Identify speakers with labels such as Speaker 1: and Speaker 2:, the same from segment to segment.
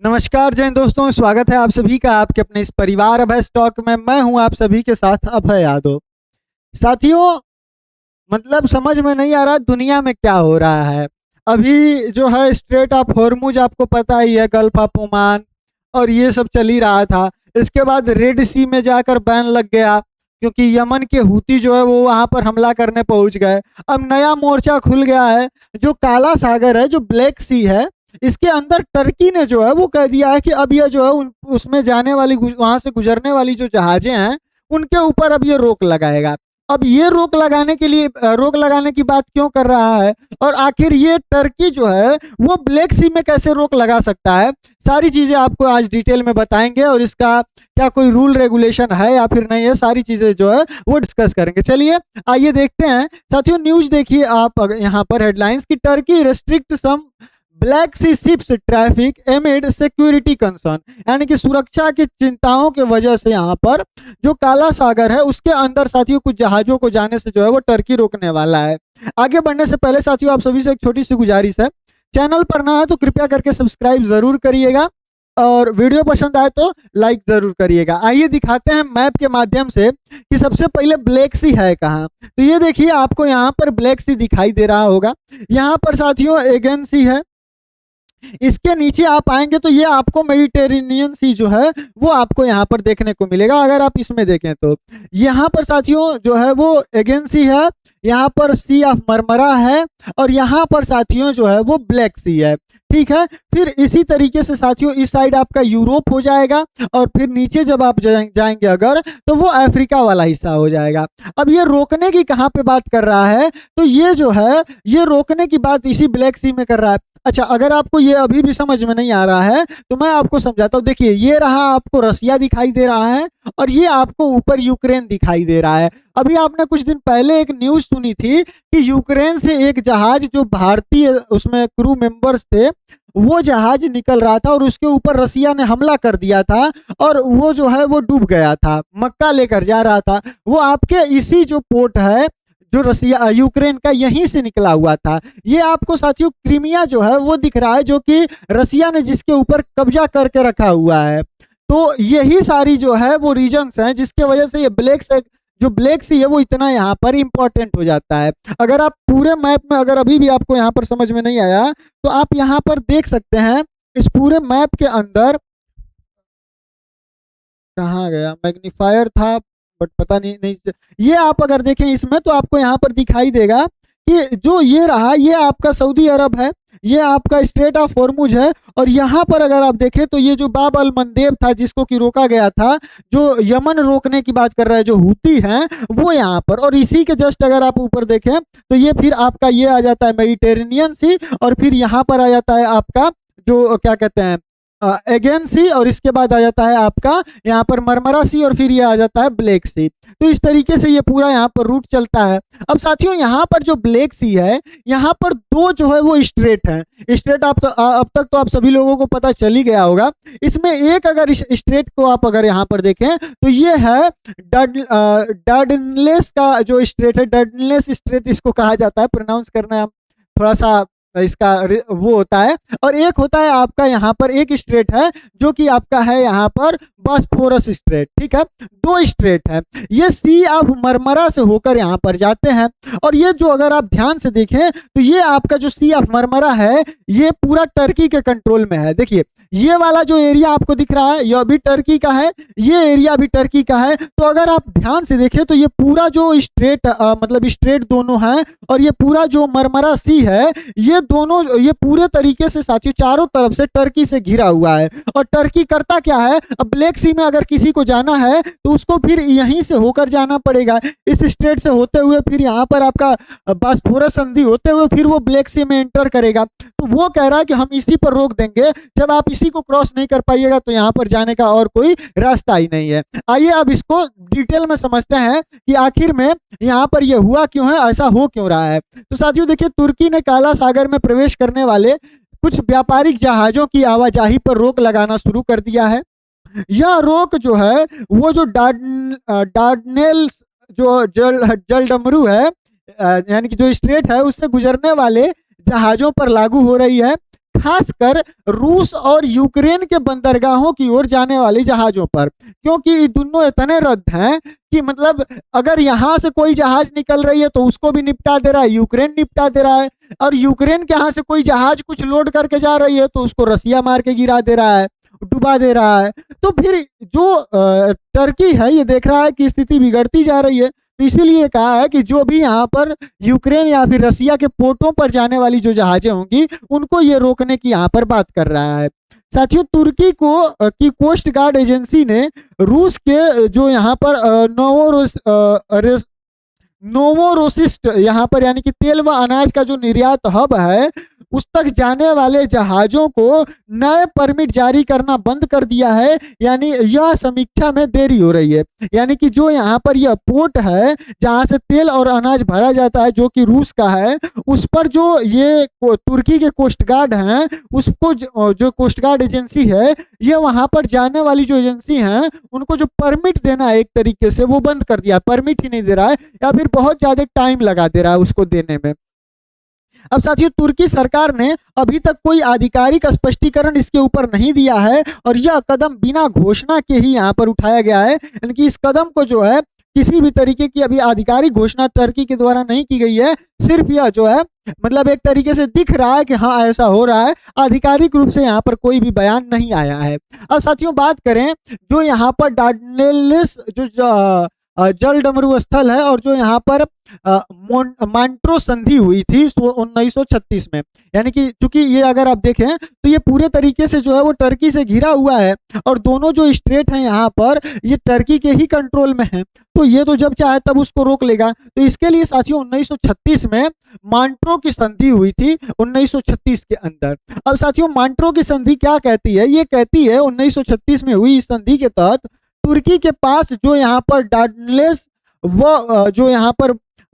Speaker 1: नमस्कार जैन दोस्तों, स्वागत है आप सभी का आपके अपने इस परिवार अभय स्टॉक में। मैं हूं आप सभी के साथ अभय यादव। साथियों, मतलब समझ में नहीं आ रहा दुनिया में क्या हो रहा है। अभी जो है स्ट्रेट ऑफ हॉर्मुज आपको पता ही है, गल्फ ऑफ ओमान और ये सब चल ही रहा था। इसके बाद रेड सी में जाकर बैन लग गया क्योंकि यमन के हूती जो है वो वहां पर हमला करने पहुंच गए। अब नया मोर्चा खुल गया है। जो काला सागर है, जो ब्लैक सी है, इसके अंदर टर्की ने जो है वो कह दिया है कि अब ये जो है उसमें जाने वाली वहां से गुजरने वाली जो जहाजें हैं उनके ऊपर अब ये रोक लगाएगा। अब ये रोक लगाने के लिए रोक लगाने की बात क्यों कर रहा है, और आखिर ये टर्की जो है वो ब्लैक सी में कैसे रोक लगा सकता है, सारी चीजें आपको आज डिटेल में बताएंगे। और इसका क्या कोई रूल रेगुलेशन है या फिर नहीं है, सारी चीजें जो है वो डिस्कस करेंगे। चलिए आइए देखते हैं। साथियों न्यूज देखिए आप यहाँ पर हेडलाइंस की, Turkey restrict some Black Sea ships traffic amid security concern, यानी कि सुरक्षा की चिंताओं के वजह से यहाँ पर जो काला सागर है उसके अंदर साथियों कुछ जहाजों को जाने से जो है वो टर्की रोकने वाला है। आगे बढ़ने से पहले साथियों आप सभी से एक छोटी सी गुजारिश है, चैनल पर ना है तो कृपया करके सब्सक्राइब जरूर करिएगा और वीडियो पसंद आए तो लाइक जरूर करिएगा। आइए दिखाते हैं मैप के माध्यम से कि सबसे पहले ब्लैक सी है कहाँ। तो ये देखिए आपको यहाँ पर ब्लैक सी दिखाई दे रहा होगा। यहाँ पर साथियों एगेन सी है। इसके नीचे आप आएंगे तो ये आपको मेडिटेरेनियन सी जो है वो आपको यहाँ पर देखने को मिलेगा। अगर आप इसमें देखें तो यहाँ पर साथियों जो है वो एगेन सी है, यहाँ पर सी ऑफ मरमरा है और यहाँ पर साथियों जो है वो ब्लैक सी है। ठीक है, फिर इसी तरीके से साथियों इस साइड आपका यूरोप हो जाएगा और फिर नीचे जब आप जाएंगे अगर तो वो अफ्रीका वाला हिस्सा हो जाएगा। अब ये रोकने की कहाँ पे बात कर रहा है, तो ये जो है ये रोकने की बात इसी ब्लैक सी में कर रहा है। अच्छा, अगर आपको ये अभी भी समझ में नहीं आ रहा है तो मैं आपको समझाता हूँ। देखिए ये रहा आपको रसिया दिखाई दे रहा है और ये आपको ऊपर यूक्रेन दिखाई दे रहा है। अभी आपने कुछ दिन पहले एक न्यूज सुनी थी कि यूक्रेन से एक जहाज जो भारतीय उसमें क्रू मेंबर्स थे वो जहाज निकल रहा था और उसके ऊपर रसिया ने हमला कर दिया था और वो जो है वो डूब गया था, मक्का लेकर जा रहा था। वो आपके इसी जो पोर्ट है जो रसिया यूक्रेन का यहीं से निकला हुआ था। ये आपको साथियों क्रीमिया जो है वो दिख रहा है जो कि रसिया ने जिसके ऊपर कब्जा करके रखा हुआ है। तो यही सारी जो है वो रीजन्स हैं जिसके वजह से ये ब्लैक सी है वो इतना यहाँ पर इंपॉर्टेंट हो जाता है। अगर आप पूरे मैप में अगर अभी भी आपको यहाँ पर समझ में नहीं आया तो आप यहाँ पर देख सकते हैं इस पूरे मैप के अंदर, कहाँ गया मैग्नीफायर था बट पता नहीं, ये आप अगर देखें इसमें तो आपको यहाँ पर दिखाई देगा कि जो ये रहा ये आपका सऊदी अरब है, ये आपका स्ट्रेट ऑफ हॉर्मुज है और यहाँ पर अगर आप देखें तो ये जो बाब अल मंदेब था जिसको कि रोका गया था, जो यमन रोकने की बात कर रहा है जो हूती हैं वो यहाँ पर, और इसी के जस्ट अगर आप ऊपर देखें तो ये फिर आपका ये आ जाता है मेडिटेरेनियन सी और फिर यहाँ पर आ जाता है आपका जो क्या कहते हैं एगेन सी और इसके बाद आ जाता है आपका यहाँ पर मरमरा सी और फिर ये आ जाता है ब्लैक सी। तो इस तरीके से ये पूरा यहाँ पर रूट चलता है। अब साथियों यहाँ पर जो ब्लैक सी है यहाँ पर दो जो है वो स्ट्रेट हैं। स्ट्रेट आप तो अब तक तो आप सभी लोगों को पता चल ही गया होगा। इसमें एक अगर इस स्ट्रेट को आप अगर यहाँ पर देखें तो ये है डार्डनलेस का जो स्ट्रेट है, डार्डनलेस स्ट्रेट इसको कहा जाता है, प्रोनाउंस करना थोड़ा सा इसका वो होता है। और एक होता है आपका यहाँ पर एक स्ट्रेट है जो कि आपका है यहाँ पर बॉस्फोरस स्ट्रेट। ठीक है, दो स्ट्रेट है, ये सी ऑफ मरमरा से होकर यहाँ पर जाते हैं। और ये जो अगर आप ध्यान से देखें तो ये आपका जो सी ऑफ मरमरा है ये पूरा टर्की के कंट्रोल में है। देखिए ये वाला जो एरिया आपको दिख रहा है यह भी टर्की का है, ये एरिया भी टर्की का है। तो अगर आप ध्यान से देखें तो ये पूरा जो स्ट्रेट मतलब स्ट्रेट दोनों हैं और ये पूरा जो मरमरा सी है ये दोनों ये पूरे तरीके से साथियों चारों तरफ से टर्की से घिरा हुआ है। और टर्की करता क्या है, अब ब्लैक सी में अगर किसी को जाना है तो उसको फिर यहीं से होकर जाना पड़ेगा, इस स्ट्रेट से होते हुए फिर यहाँ पर आपका बॉस्फोरस संधि होते हुए फिर वो ब्लैक सी में एंटर करेगा। तो वो कह रहा है कि हम इसी पर रोक देंगे, जब आप इसी को क्रॉस नहीं कर पाइएगा तो यहाँ पर जाने का और कोई रास्ता ही नहीं है। आइए अब इसको डिटेल में समझते हैं कि आखिर में यहाँ पर यह हुआ क्यों है, ऐसा हो क्यों रहा है। तो साथियों देखिए तुर्की ने काला सागर में प्रवेश करने वाले कुछ व्यापारिक जहाजों की आवाजाही पर रोक लगाना शुरू कर दिया है। यह रोक जो है वो जो डार्डनेल्स जो जलडमरू है यानी कि जो स्ट्रेट है उससे गुजरने वाले जहाजों पर लागू हो रही है। खासकर रूस और यूक्रेन के बंदरगाहों की ओर जाने वाले जहाजों पर, क्योंकि ये दोनों इतने रद्द हैं कि मतलब अगर यहाँ से कोई जहाज निकल रही है तो उसको भी निपटा दे रहा है, यूक्रेन निपटा दे रहा है, और यूक्रेन के यहाँ से कोई जहाज कुछ लोड करके जा रही है तो उसको रसिया मार के गिरा दे रहा है, डुबा दे रहा है। तो फिर जो टर्की है ये देख रहा है कि स्थिति बिगड़ती जा रही है, तो इसीलिए कहा है कि जो भी यहाँ पर यूक्रेन या फिर रसिया के पोर्टों पर जाने वाली जो जहाजें होंगी उनको ये रोकने की यहाँ पर बात कर रहा है। साथियों, तुर्की की कोस्ट गार्ड एजेंसी ने रूस के जो यहाँ पर नोवोरोसिस्ट यहाँ पर यानी कि तेल व अनाज का जो निर्यात हब है उस तक जाने वाले जहाजों को नए परमिट जारी करना बंद कर दिया है, यानी यह समीक्षा में देरी हो रही है। यानी कि जो यहाँ पर यह पोर्ट है जहाँ से तेल और अनाज भरा जाता है जो कि रूस का है, उस पर जो ये तुर्की के कोस्ट गार्ड हैं उसको जो कोस्ट गार्ड एजेंसी है ये वहाँ पर जाने वाली जो एजेंसी हैं उनको जो परमिट देना है एक तरीके से वो बंद कर दिया, परमिट ही नहीं दे रहा है या फिर बहुत ज़्यादा टाइम लगा दे रहा है उसको देने में। अब साथियों, तुर्की सरकार ने अभी तक कोई आधिकारिक स्पष्टीकरण इसके ऊपर नहीं दिया है और यह कदम बिना घोषणा के ही यहाँ पर उठाया गया है, यानी कि इस कदम को जो है किसी भी तरीके की अभी आधिकारिक घोषणा टर्की के द्वारा नहीं की गई है, सिर्फ यह जो है मतलब एक तरीके से दिख रहा है कि हाँ ऐसा हो रहा है, आधिकारिक रूप से यहाँ पर कोई भी बयान नहीं आया है। अब साथियों बात करें जो यहाँ पर डार्डेनेल्स जो जलडमरू स्थल है और जो यहाँ पर मॉन्ट्रो संधि हुई थी 1936 में, यानी कि चूंकि ये अगर आप देखें तो ये पूरे तरीके से जो है वो टर्की से घिरा हुआ है और दोनों जो स्टेट हैं यहाँ पर ये टर्की के ही कंट्रोल में हैं, तो ये तो जब चाहे तब उसको रोक लेगा। तो इसके लिए साथियों 1936 में मॉन्ट्रो की संधि हुई थी 1936 के अंदर। अब साथियों मॉन्ट्रो की संधि क्या कहती है? ये कहती है 1936 में हुई इस संधि के तहत तुर्की के पास जो यहाँ पर डार्डेनेल्स व जो यहाँ पर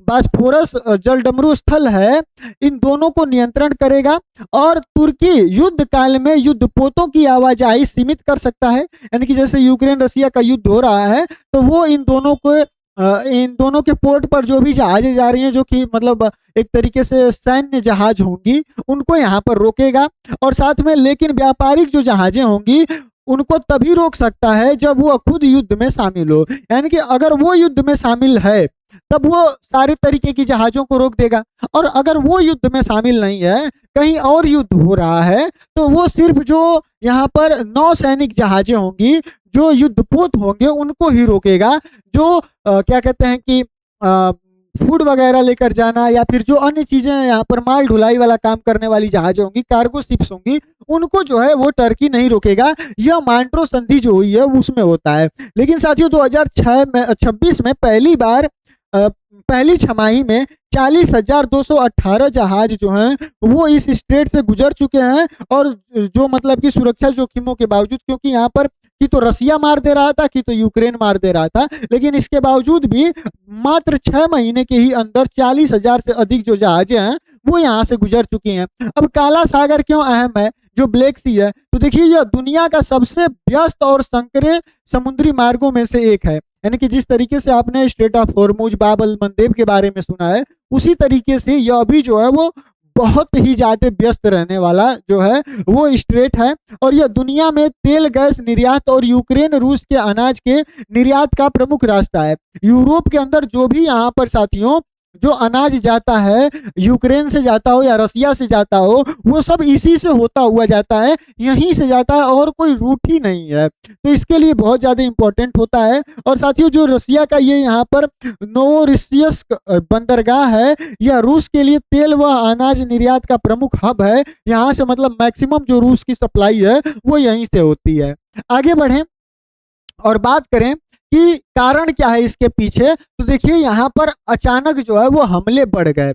Speaker 1: बास्फोरस जलडमरू स्थल है इन दोनों को नियंत्रण करेगा और तुर्की युद्ध काल में युद्धपोतों की आवाजाही सीमित कर सकता है, यानी कि जैसे यूक्रेन रसिया का युद्ध हो रहा है तो वो इन दोनों के पोर्ट पर जो भी जहाजें जा रही हैं जो कि मतलब एक तरीके से सैन्य जहाज होंगी उनको यहाँ पर रोकेगा और साथ में लेकिन व्यापारिक जो जहाजें होंगी उनको तभी रोक सकता है जब वो खुद युद्ध में शामिल हो, यानी कि अगर वो युद्ध में शामिल है तब वो सारे तरीके की जहाजों को रोक देगा और अगर वो युद्ध में शामिल नहीं है, कहीं और युद्ध हो रहा है, तो वो सिर्फ जो यहाँ पर नौसैनिक जहाजें होंगी जो युद्धपोत होंगे उनको ही रोकेगा, जो क्या कहते हैं कि फूड वगैरह लेकर जाना या फिर जो अन्य चीजें यहाँ पर माल ढुलाई वाला काम करने वाली जहाज होंगी, कार्गो शिप्स होंगी, उनको जो है वो टर्की नहीं रोकेगा। यह मॉन्ट्रो संधि जो हुई है उसमें होता है। लेकिन साथियों 2026 में पहली बार पहली छमाही में 40,218 जहाज जो हैं वो इस स्ट्रेट से गुजर चुके हैं और जो मतलब कि सुरक्षा जोखिमों के बावजूद, क्योंकि यहाँ पर कि तो रसिया मार दे रहा था कि तो यूक्रेन मार दे रहा था, लेकिन इसके बावजूद भी मात्र 6 महीने के ही अंदर 40,000 से अधिक जो जहाजें हैं वो यहाँ से गुजर चुकी हैं। अब काला सागर क्यों अहम है, जो ब्लैक सी है, तो देखिए यह दुनिया का सबसे व्यस्त और संकरे समुद्री मार्गों में से एक है, यानी कि जिस तरीके से आपने स्ट्रेट ऑफ हॉर्मुज, बाब अल मंदेब के बारे में सुना है उसी तरीके से यह भी जो है वो बहुत ही ज्यादा व्यस्त रहने वाला जो है वो स्ट्रेट है और यह दुनिया में तेल गैस निर्यात और यूक्रेन रूस के अनाज के निर्यात का प्रमुख रास्ता है। यूरोप के अंदर जो भी यहाँ पर साथियों जो अनाज जाता है, यूक्रेन से जाता हो या रसिया से जाता हो, वो सब इसी से होता हुआ जाता है, यहीं से जाता है और कोई रूट ही नहीं है, तो इसके लिए बहुत ज़्यादा इंपॉर्टेंट होता है। और साथियों जो रसिया का ये यहाँ पर नोवोरोसिस्क बंदरगाह है, यह रूस के लिए तेल व अनाज निर्यात का प्रमुख हब है। यहाँ से मतलब मैक्सिमम जो रूस की सप्लाई है वो यहीं से होती है। आगे बढ़ें और बात करें कि कारण क्या है इसके पीछे, तो देखिए यहाँ पर अचानक जो है वो हमले बढ़ गए।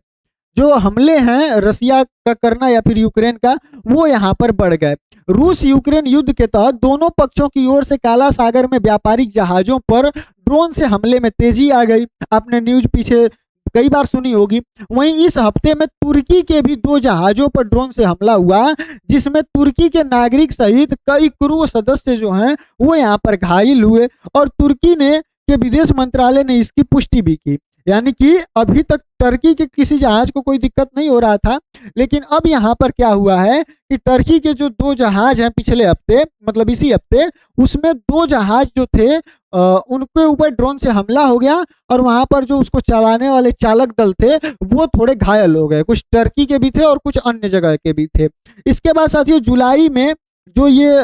Speaker 1: जो हमले हैं रसिया का करना या फिर यूक्रेन का, वो यहाँ पर बढ़ गए। रूस यूक्रेन युद्ध के तहत दोनों पक्षों की ओर से काला सागर में व्यापारिक जहाजों पर ड्रोन से हमले में तेजी आ गई। आपने न्यूज पीछे कई बार सुनी होगी। वहीं इस हफ्ते में तुर्की के भी 2 जहाजों पर ड्रोन से हमला हुआ, जिसमें तुर्की के नागरिक सहित कई क्रू सदस्य जो हैं वो यहाँ पर घायल हुए और तुर्की के विदेश मंत्रालय ने इसकी पुष्टि भी की, यानी कि अभी तक टर्की के किसी जहाज को कोई दिक्कत नहीं हो रहा था, लेकिन अब यहाँ पर क्या हुआ है कि टर्की के जो 2 जहाज हैं पिछले हफ्ते, मतलब इसी हफ्ते, उसमें 2 जहाज जो थे उनके ऊपर ड्रोन से हमला हो गया और वहां पर जो उसको चलाने वाले चालक दल थे वो थोड़े घायल हो गए, कुछ टर्की के भी थे और कुछ अन्य जगह के भी थे। इसके बाद साथियों जुलाई में जो ये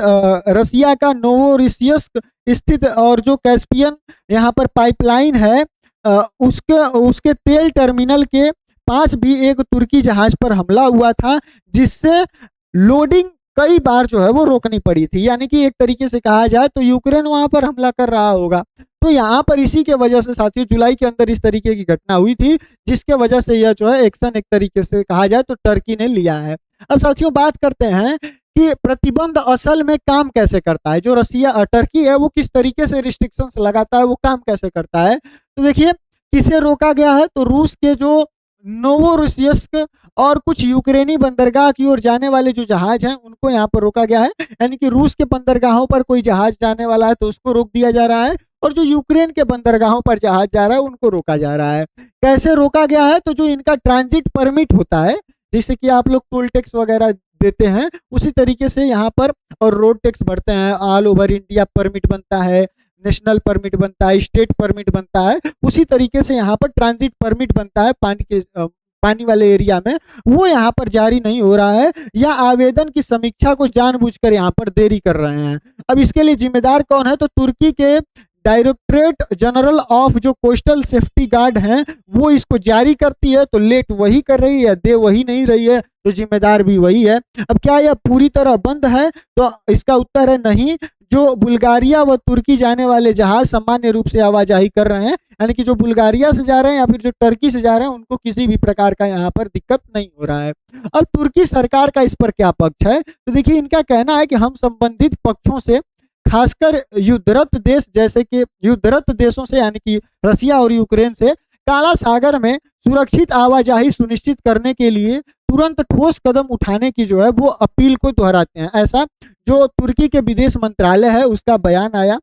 Speaker 1: रसिया का नोवोरिसिस्क स्थित और जो कैस्पियन यहाँ पर पाइपलाइन है उसके उसके तेल टर्मिनल के पास भी एक तुर्की जहाज पर हमला हुआ था, जिससे लोडिंग कई बार जो है वो रोकनी पड़ी थी। यानी कि एक तरीके से कहा जाए तो यूक्रेन वहां पर हमला कर रहा होगा। तो यहाँ पर इसी के वजह से साथियों जुलाई के अंदर इस तरीके की घटना हुई थी, जिसके वजह से यह जो है एक्शन एक तरीके से कहा जाए तो टर्की ने लिया है। अब साथियों बात करते हैं कि प्रतिबंध असल में काम कैसे करता है, जो रसिया टर्की है वो किस तरीके से रिस्ट्रिक्शंस लगाता है, वो काम कैसे करता है। तो देखिए किसे रोका गया है, तो रूस के जो नोवोरोसिस्क और कुछ यूक्रेनी बंदरगाह की ओर जाने वाले जो जहाज हैं उनको यहाँ पर रोका गया है। यानी कि रूस के बंदरगाहों पर कोई जहाज जाने वाला है तो उसको रोक दिया जा रहा है, और जो यूक्रेन के बंदरगाहों पर जहाज जा रहा है उनको रोका जा रहा है। कैसे रोका गया है, तो जो इनका ट्रांजिट परमिट होता है, जैसे कि आप लोग टोल टैक्स वगैरह देते हैं उसी तरीके से यहाँ पर और रोड टैक्स भरते हैं, ऑल ओवर इंडिया परमिट बनता है, नेशनल परमिट बनता है, स्टेट परमिट बनता है, उसी तरीके से यहाँ पर ट्रांजिट परमिट बनता है पानी वाले एरिया में, वो यहाँ पर जारी नहीं हो रहा है, या आवेदन की समीक्षा को जानबूझकर यहाँ पर देरी कर रहे हैं। अब इसके लिए जिम्मेदार कौन है, तो तुर्की के डायरेक्टरेट जनरल ऑफ जो कोस्टल सेफ्टी गार्ड हैं वो इसको जारी करती है, तो लेट वही कर रही है, दे वही नहीं रही है, तो जिम्मेदार भी वही है। अब क्या यह पूरी तरह बंद है, तो इसका उत्तर है नहीं। जो बुल्गारिया व तुर्की जाने वाले जहाज सामान्य रूप से आवाजाही कर रहे हैं, यानी कि जो बुल्गारिया से जा रहे हैं या फिर जो टर्की से जा रहे हैं उनको किसी भी प्रकार का यहाँ पर दिक्कत नहीं हो रहा है। अब तुर्की सरकार का इस पर क्या पक्ष है, तो देखिए इनका कहना है कि हम संबंधित पक्षों से, खासकर युद्धरत देश जैसे कि युद्धरत देशों से यानी कि रसिया और यूक्रेन से, काला सागर में सुरक्षित आवाजाही सुनिश्चित करने के लिए तुरंत ठोस कदम उठाने की जो है वो अपील को दोहराते हैं। ऐसा जो तुर्की के विदेश मंत्रालय है उसका बयान आया।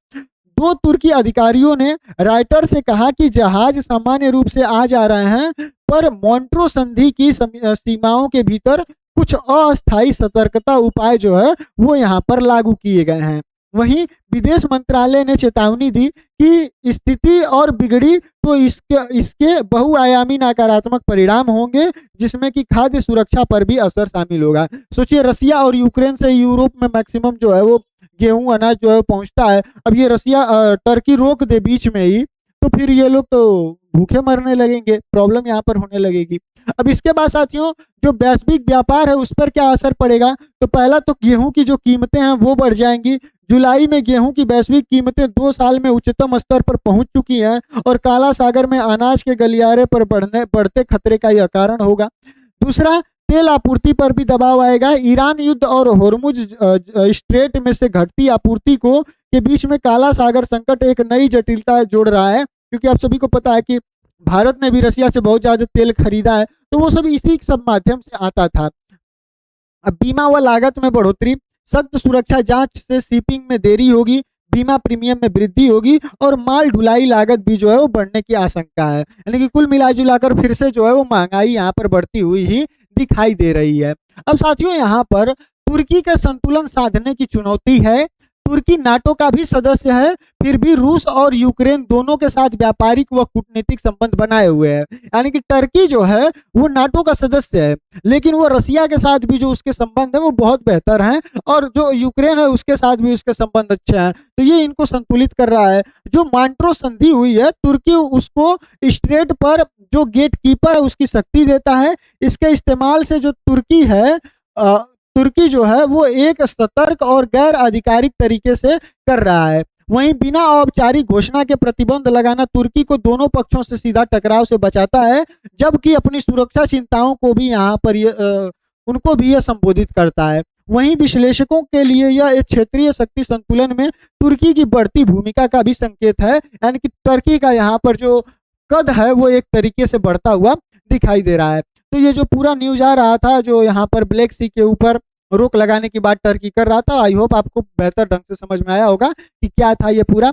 Speaker 1: 2 तुर्की अधिकारियों ने राइटर से कहा कि जहाज सामान्य रूप से आ जा रहे हैं, पर मॉन्ट्रो संधि की सीमाओं के भीतर कुछ अस्थायी सतर्कता उपाय जो है वो यहाँ पर लागू किए गए हैं। वहीं विदेश मंत्रालय ने चेतावनी दी कि स्थिति और बिगड़ी तो इसके बहुआयामी नकारात्मक परिणाम होंगे, जिसमें कि खाद्य सुरक्षा पर भी असर शामिल होगा। सोचिए रसिया और यूक्रेन से यूरोप में मैक्सिमम जो है वो गेहूं अनाज जो है पहुंचता है। अब ये रसिया टर्की रोक दे बीच में ही, तो फिर ये लोग तो भूखे मरने लगेंगे, प्रॉब्लम यहाँ पर होने लगेगी। अब इसके बाद साथियों जो वैश्विक व्यापार है उस पर क्या असर पड़ेगा, तो पहला तो गेहूं की जो कीमतें हैं वो बढ़ जाएंगी। जुलाई में गेहूं की वैश्विक कीमतें 2 साल में उच्चतम स्तर पर पहुंच चुकी हैं और काला सागर में अनाज के गलियारे पर बढ़ते खतरे का यह कारण होगा। दूसरा, तेल आपूर्ति पर भी दबाव आएगा। ईरान युद्ध और होर्मुज स्ट्रेट में से घटती आपूर्ति को के बीच में काला सागर संकट एक नई जटिलता जोड़ रहा है, क्योंकि आप सभी को पता है कि भारत ने भी रसिया से बहुत ज्यादा तेल खरीदा है, तो वो सब इसी सब माध्यम से आता था। अब बीमा व लागत में बढ़ोतरी, सख्त सुरक्षा जांच से शिपिंग में देरी होगी, बीमा प्रीमियम में वृद्धि होगी और माल ढुलाई लागत भी जो है वो बढ़ने की आशंका है। यानी कि कुल मिलाजुलाकर फिर से जो है वो महंगाई यहाँ पर बढ़ती हुई ही दिखाई दे रही है। अब साथियों यहाँ पर तुर्की के संतुलन साधने की चुनौती है। तुर्की नाटो का भी सदस्य है, फिर भी रूस और यूक्रेन दोनों के साथ व्यापारिक व कूटनीतिक संबंध बनाए हुए हैं। यानी कि टर्की जो है वो नाटो का सदस्य है, लेकिन वो रसिया के साथ भी जो उसके संबंध है वो बहुत बेहतर हैं, और जो यूक्रेन है उसके साथ भी उसके संबंध अच्छे हैं, तो ये इनको संतुलित कर रहा है। जो मॉन्ट्रो संधि हुई है, तुर्की उसको स्ट्रेट पर जो गेट कीपर है उसकी शक्ति देता है। इसके इस्तेमाल से जो तुर्की जो है वो एक सतर्क और गैर आधिकारिक तरीके से कर रहा है। वहीं बिना औपचारिक घोषणा के प्रतिबंध लगाना तुर्की को दोनों पक्षों से सीधा टकराव से बचाता है, जबकि अपनी सुरक्षा चिंताओं को भी यहाँ पर उनको भी यह संबोधित करता है। वहीं विश्लेषकों के लिए यह एक क्षेत्रीय शक्ति संतुलन में तुर्की की बढ़ती भूमिका का भी संकेत है। यानी कि टर्की का यहाँ पर जो कद है वो एक तरीके से बढ़ता हुआ दिखाई दे रहा है। तो ये जो पूरा न्यूज आ रहा था जो यहाँ पर ब्लैक सी के ऊपर रोक लगाने की बात टर्की कर रहा था, आई होप आपको बेहतर ढंग से समझ में आया होगा कि क्या था ये पूरा।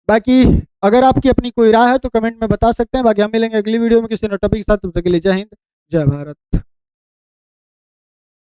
Speaker 1: बाकी अगर आपकी अपनी कोई राय है तो कमेंट में बता सकते हैं। बाकी हम मिलेंगे अगली वीडियो में किसी नए टॉपिक के साथ, तब तक के लिए जय हिंद जय भारत।